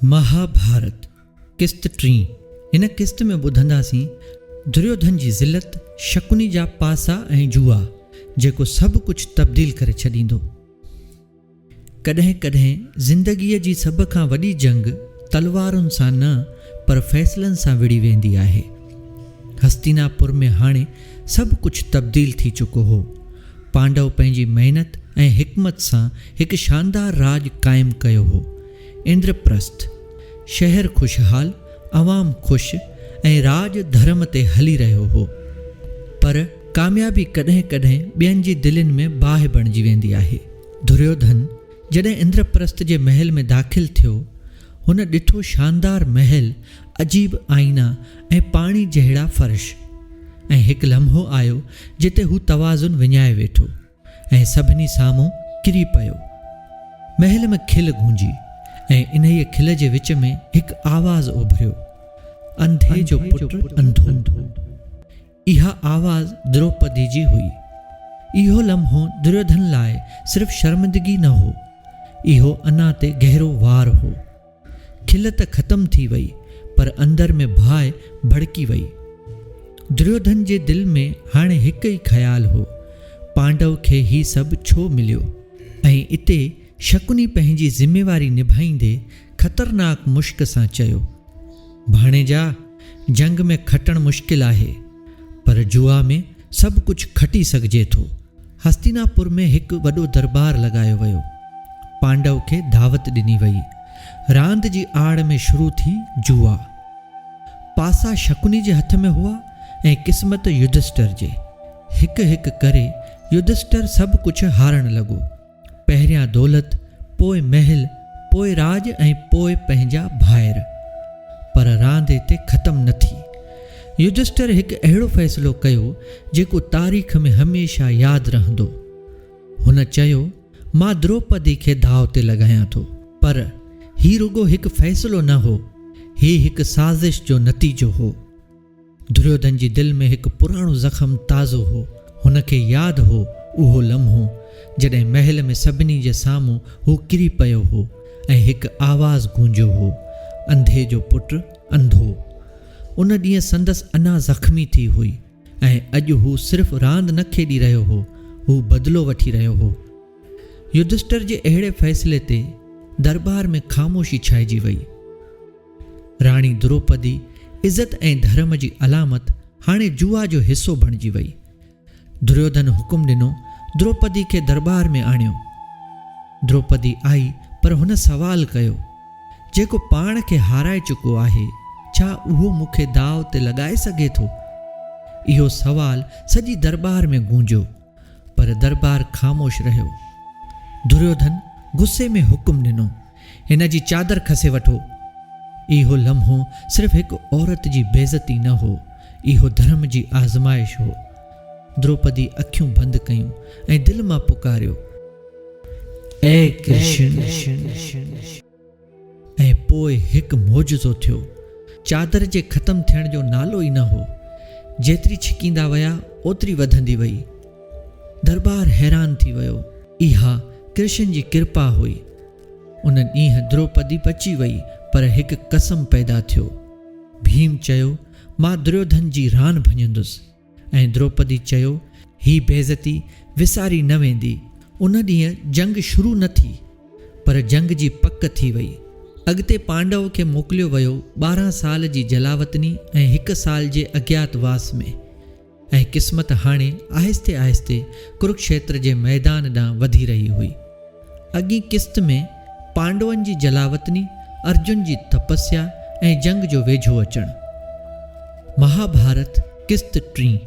महाभारत किस्त 3। इन किस्त में ॿुधंदासीं दुर्योधन जी ज़िलत, शकुनी जा पासा ऐं जुआ जेको सभु कुझु तब्दील करे छॾींदो। कॾहिं कॾहिं ज़िंदगीअ जी सभ खां वॾी जंग तलवारुनि सां न पर फ़ैसलनि सां विड़ी वेंदी आहे। हस्तिनापुर में हाणे सभु कुझु तब्दील थी चुको हो। पांडव पंहिंजी महिनत ऐं हिकमत सां हिकु शानदार राज क़ाइमु कयो हो। इंद्रप्रस्थ शहर खुशहाल, अवाम ख़ुशि ऐं राज धर्म ते हली रहियो हो। पर कामयाबी कॾहिं कॾहिं ॿियनि जी दिलनि में बाहि बणिजी वेंदी आहे। दुर्योधन जॾहिं इंद्रप्रस्थ जे महल में दाख़िल थियो, हुन ॾिठो शानदार महल, अजीब आईना ऐं पाणी जहिड़ा फर्श। ऐं हिकु लम्हो आयो जिते हू तवाज़ुन विञाए वेठो ऐं सभिनी साम्हूं किरी पियो। महल में खिल गूंजी ऐं इन ई खिल जे विच में हिकु आवाज़ उभरियो, अंधे जो पुटु अंधो। इहा आवाज़ द्रौपदी जी हुई। इहो लम्हो दुर्योधन लाइ सिर्फ़ शर्मिंदगी न हो, इहो अञा ते गहरो वार हो। खिल त ख़त्म थी वई, पर अंदर में बाहि भड़की वई। दुर्योधन जे दिल में हाणे हिकु ई ख़्यालु हो, पांडव खे ही सभु छो मिलियो। ऐं इते शकुनी पंहिंजी ज़िम्मेवारी निभाईंदे ख़तरनाक मुश्क सां चयो, भाणेजा, जंग में खटणु मुश्किल आहे, पर जुआ में सभु कुझु खटी सघिजे थो। हस्तिनापुर में हिकु वॾो दरबार लॻायो वियो। पांडव खे दावत ॾिनी वई। रांदि जी आड़ में शुरू थी जुआ। पासा शकुनी जे हथ में हुआ ऐं क़िस्मत युधिष्ठिर जे। हिकु हिकु करे युधिष्ठिर सभु कुझु हारण लॻो। पहिरियां दौलत, पोइ महल, पोइ राज ऐं पोइ पंहिंजा भाइर। पर रांदि हिते ख़त्म न थी। युधिष्ठिर हिकु अहिड़ो फ़ैसिलो कयो जेको तारीख़ में हमेशह यादि रहंदो। हुन चयो, मां द्रौपदी खे दाव ते लॻायां थो। पर ही रुगो हिकु फ़ैसिलो न हो, ही हिकु साज़िश जो नतीजो हो। दुर्योधन जी दिलि में हिकु पुराणो ज़ख़्म ताज़ो हो। हुनखे यादि हो उहो लम्हो जॾहिं महल में सभिनी जे साम्हूं हू किरी पियो हो ऐं हिकु आवाज़ गूंजियो हो, अंधे जो पुटु अंधो। उन ॾींहुं संदसि अञा ज़ख़्मी थी हुई ऐं अॼु हू सिर्फ़ु रांदि न खेॾी रहियो हो, हू बदिलो वठी रहियो हो। युधिष्ठिर जे अहिड़े फ़ैसिले ते दरबार में ख़ामोशी छाइजी वई। राणी द्रौपदी इज़त ऐं धर्म जी अलामत हाणे जुआ जो हिसो बणिजी वई। दुर्योधन हुकुम ॾिनो, द्रौपदी खे दरबार में आणियो। द्रौपदी आई, पर हुन सवाल कयो, जेको पाण खे हाराए चुको आहे, छा उहो मूंखे दाव ते लॻाए सघे थो? इहो सवाल सॼी दरबार में गूंजियो, पर दरबार ख़ामोश रहियो। दुर्योधन गुस्से में हुकुम ॾिनो, हिन जी चादर खसे वठो। इहो लम्हो सिर्फ़ु हिकु औरत जी बेइज़ती न हो, इहो धर्म जी आज़माइश हो। द्रौपदी अखियूं बंदि कयूं ऐं दिलि मां पुकारियो, ऐ कृष्ण। ऐं पोइ हिकु मौजज़ो थियो। चादर जे ख़त्म थियण जो नालो ई न हो। जेतिरी छिकींदा विया ओतिरी वधंदी वई। दरबार हैरान थी वियो। इहा कृष्ण जी कृपा हुई। उन ॾींहुं द्रौपदी बची वई, पर हिकु कसम पैदा थियो। भीम चयो, मां दुर्योधन जी रान भञंदुसि। ऐं द्रौपदी चयो, ही बेइज़ती विसारी न वेंदी। उन ॾींहुं जंग शुरू न थी, पर जंग जी पक थी वई। अॻिते पांडव खे मोकिलियो वियो 12 साल जी जलावतनी ऐं 1 साल जे अज्ञातवास में। ऐं क़िस्मत हाणे आहिस्ते आहिस्ते कुरुक्षेत्र जे मैदान ॾांहुं वधी रही हुई। अॻी किस्त में पांडवनि जी जलावतनी, अर्जुन जी तपस्या ऐं जंग जो वेझो अचणु। महाभारत किस्त 3।